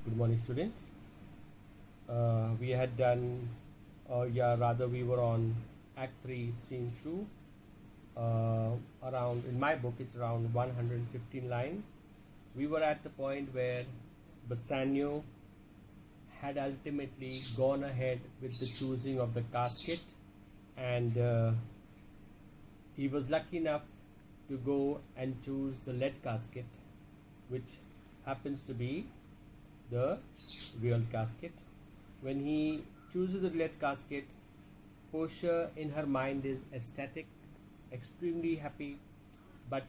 Good morning, students. We had done, or rather, we were on Act 3, Scene 2. Around, in my book, it's around 115 line. We were at the point where Bassanio had ultimately gone ahead with the choosing of the casket, and he was lucky enough to go and choose the lead casket, which happens to be the real casket. When he chooses the lead casket, Portia in her mind is ecstatic, extremely happy, but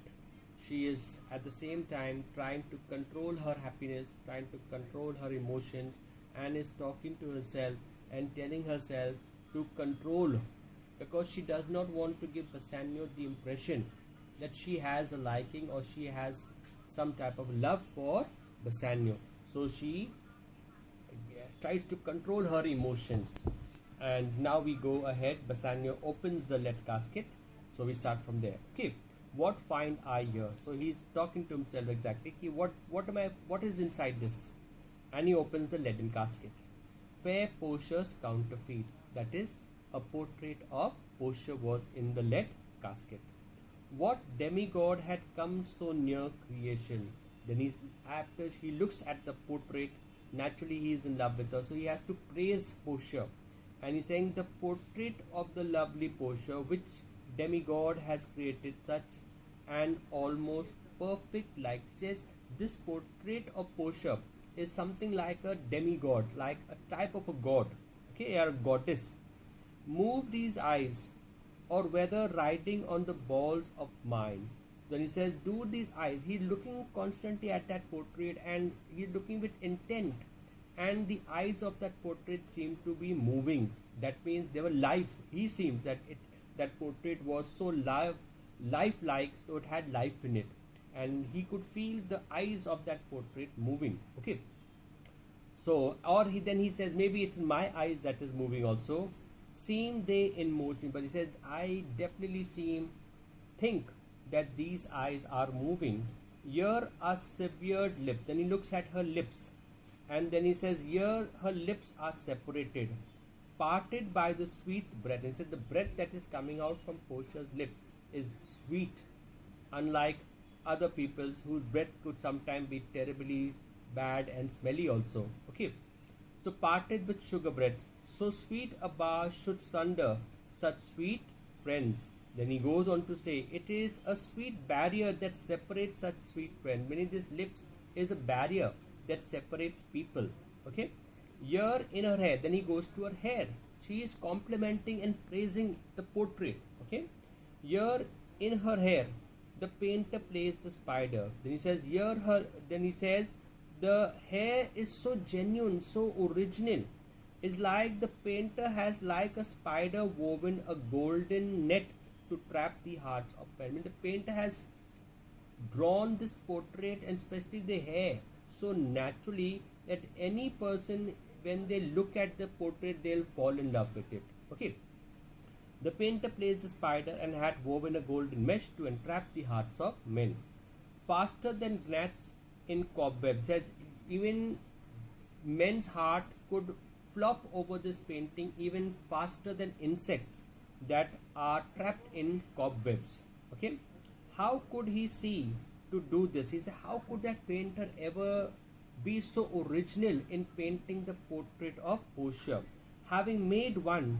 she is at the same time trying to control her happiness, trying to control her emotions, and is talking to herself and telling herself to control, because she does not want to give Bassanio the impression that she has a liking or she has some type of love for Bassanio. So she tries to control her emotions. And now we go ahead. Bassanio opens the lead casket. So we start from there. Okay, what find I here? So he's talking to himself exactly. What is inside this? And he opens the leaden casket. Fair Portia's counterfeit. That is, a portrait of Portia was in the lead casket. What demigod had come so near creation? Then after he looks at the portrait, naturally he is in love with her, so he has to praise Portia, and he's saying the portrait of the lovely Portia, which demigod has created such an almost perfect like. Says this portrait of Portia is something like a demigod, like a type of a god, okay, or a goddess. Move these eyes, or whether riding on the balls of mine. Then he says, do these eyes. He's looking constantly at that portrait, and he's looking with intent. And the eyes of that portrait seem to be moving. That means they were life. He seems that that portrait was so lifelike, so it had life in it, and he could feel the eyes of that portrait moving. Okay. So, or then he says, maybe it's my eyes that is moving also. Seem they in motion, but he says, I definitely think that these eyes are moving. Here are severed lips. Then he looks at her lips, and then he says, here her lips are separated, parted by the sweet breath. And he said the breath that is coming out from Portia's lips is sweet, unlike other people's whose breath could sometimes be terribly bad and smelly also. Okay, so parted with sugar breath, so sweet a bar should sunder such sweet friends. Then he goes on to say, it is a sweet barrier that separates such sweet friends. Meaning this lips is a barrier that separates people. Okay. Here in her hair. Then he goes to her hair. She is complimenting and praising the portrait. Okay. Here in her hair, the painter plays the spider. Then he says, then he says, the hair is so genuine, so original. It's like the painter has like a spider woven a golden net to trap the hearts of men. I mean, the painter has drawn this portrait, and especially the hair, so naturally that any person, when they look at the portrait, they'll fall in love with it. Okay. The painter plays the spider and had woven a golden mesh to entrap the hearts of men. Faster than gnats in cobwebs. Says even men's heart could flop over this painting even faster than insects that are trapped in cobwebs. Okay, how could he see to do this? He said, how could that painter ever be so original in painting the portrait of Portia? Having made one,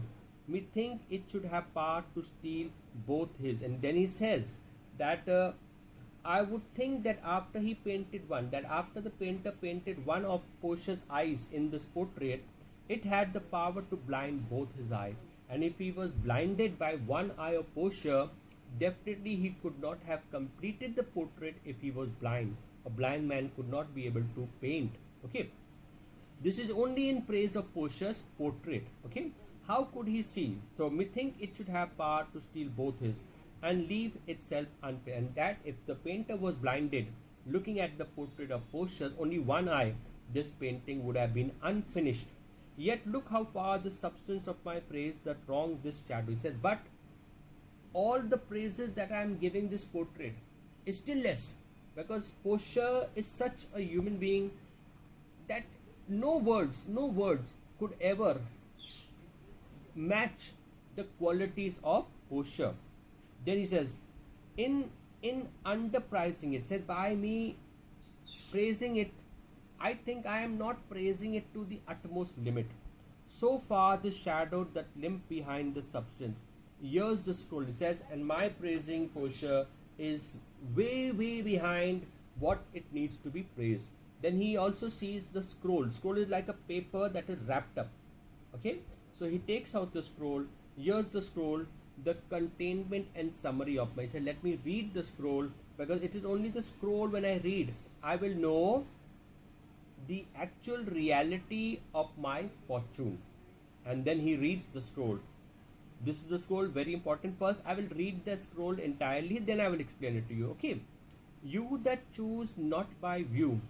methink it should have power to steal both his. And then he says that I would think that after he painted one, that after the painter painted one of Portia's eyes in this portrait, it had the power to blind both his eyes. And if he was blinded by one eye of Portia, definitely he could not have completed the portrait if he was blind. A blind man could not be able to paint. Okay. This is only in praise of Portia's portrait. Okay. How could he see? So methink it should have power to steal both his and leave itself unpainted. And that if the painter was blinded looking at the portrait of Portia's only one eye, this painting would have been unfinished. Yet look how far the substance of my praise that wrong this shadow. He says, but all the praises that I am giving this portrait is still less, because Portia is such a human being that no words could ever match the qualities of Portia. Then he says, in underpricing it, said by me praising it, I think I am not praising it to the utmost limit. So far the shadow that limp behind the substance. Here's the scroll. It says, and my praising Portia is way behind what it needs to be praised. Then he also sees the scroll. Scroll is like a paper that is wrapped up. Okay, so he takes out the scroll. Here's the scroll, the containment and summary of my. He said, let me read the scroll, because it is only the scroll when I read I will know the actual reality of my fortune. And then he reads the scroll. This is the scroll, very important. First I will read the scroll entirely, then I will explain it to you. Okay. You that choose not by view,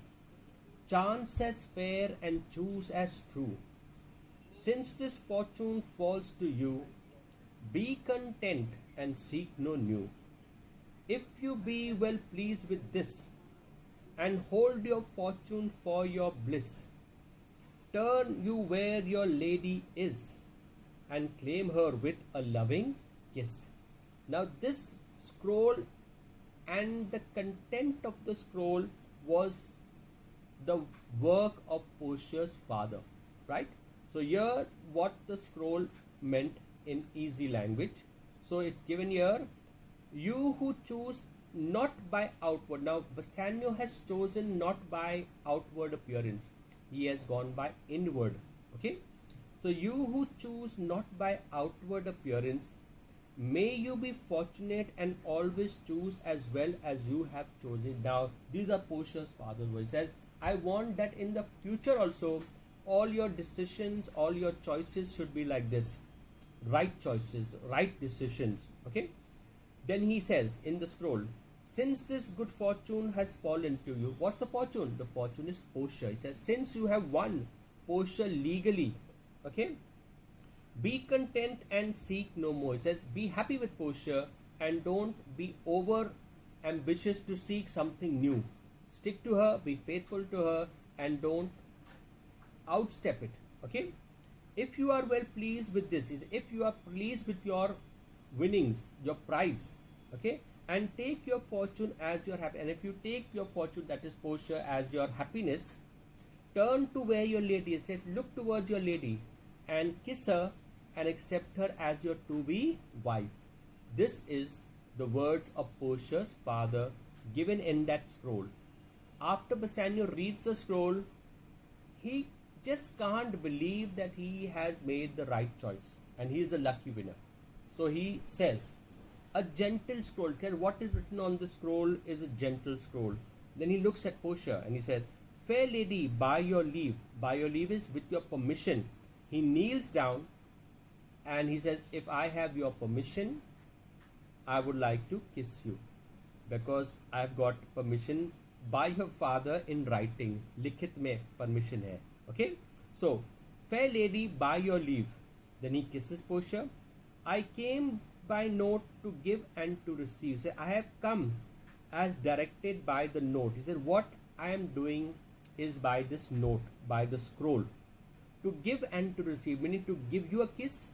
chance as fair and choose as true. Since this fortune falls to you, be content and seek no new. If you be well pleased with this, and hold your fortune for your bliss, turn you where your lady is, and claim her with a loving kiss. Now this scroll and the content of the scroll was the work of Portia's father, right? So here what the scroll meant in easy language. So it's given here, you who choose not by outward. Now Bassanio has chosen not by outward appearance, he has gone by inward. Okay, so you who choose not by outward appearance, may you be fortunate and always choose as well as you have chosen. Now these are Portia's father's words. He says, I want that in the future also all your decisions, all your choices should be like this, right choices, right decisions. Okay. Then he says in the scroll, since this good fortune has fallen to you. What's the fortune? The fortune is Portia. He says, since you have won Portia legally, okay, be content and seek no more. He says, be happy with Portia and don't be over ambitious to seek something new. Stick to her, be faithful to her, and don't outstep it. Okay. If you are well pleased with this, if you are pleased with your winnings, your prize, okay, and take your fortune as your happy, and if you take your fortune, that is Portia, as your happiness, turn to where your lady is. Said, look towards your lady and kiss her and accept her as your to-be wife. This is the words of Portia's father given in that scroll. After Bassanio reads the scroll, he just can't believe that he has made the right choice and he is the lucky winner. So he says, a gentle scroll. What is written on the scroll is a gentle scroll. Then he looks at Portia and he says, fair lady, by your leave. By your leave is with your permission. He kneels down and he says, if I have your permission, I would like to kiss you, because I have got permission by your father in writing. Likhit mein permission hai. Okay. So, fair lady, by your leave. Then he kisses Portia. I came by note to give and to receive. Say, I have come as directed by the note. He said, what I am doing is by this note, by the scroll. To give and to receive, meaning to give you a kiss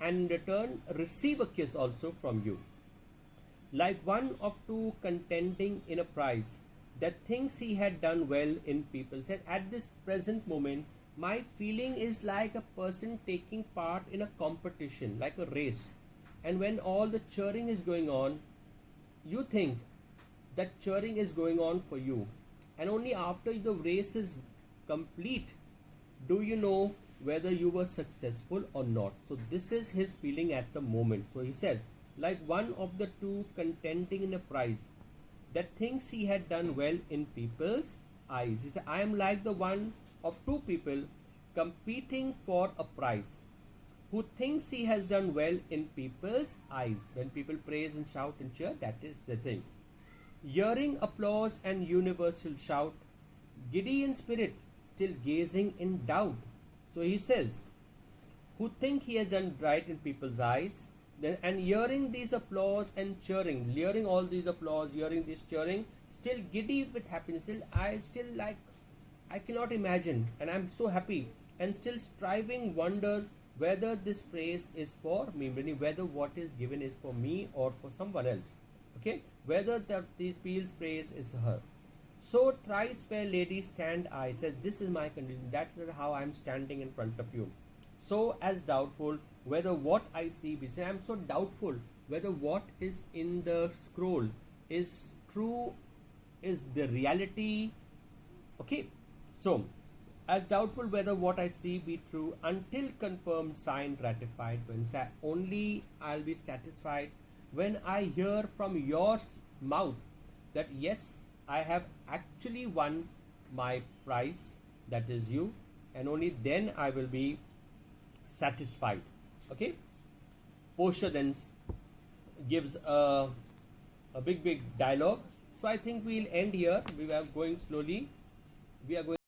and in return receive a kiss also from you. Like one of two contending in a prize, that things he had done well in people. Said, at this present moment, my feeling is like a person taking part in a competition, like a race. And when all the cheering is going on, you think that cheering is going on for you. And only after the race is complete do you know whether you were successful or not. So this is his feeling at the moment. So he says, like one of the two contending in a prize, that thinks he had done well in people's eyes. He said, I am like the one of two people competing for a prize, who thinks he has done well in people's eyes. When people praise and shout and cheer, that is the thing. Hearing applause and universal shout, giddy in spirit, still gazing in doubt. So he says, who think he has done right in people's eyes, then, and hearing these applause and cheering, hearing all these applause, hearing this cheering, still giddy with happiness, still I still like I cannot imagine, and I'm so happy, and still striving wonders whether this praise is for me, meaning whether what is given is for me or for someone else. Okay, whether that these Peel's praise is her. So thrice fair lady stand I, says this is my condition, that's how I'm standing in front of you. So as doubtful whether what I see be, say I'm so doubtful whether what is in the scroll is true, is the reality. Okay, so as doubtful whether what I see be true until confirmed, signed, ratified, when only I'll be satisfied when I hear from your mouth that yes, I have actually won my prize, that is you, and only then I will be satisfied. Okay, Portia then gives a big dialogue. So I think we'll end here. We are going slowly. We are going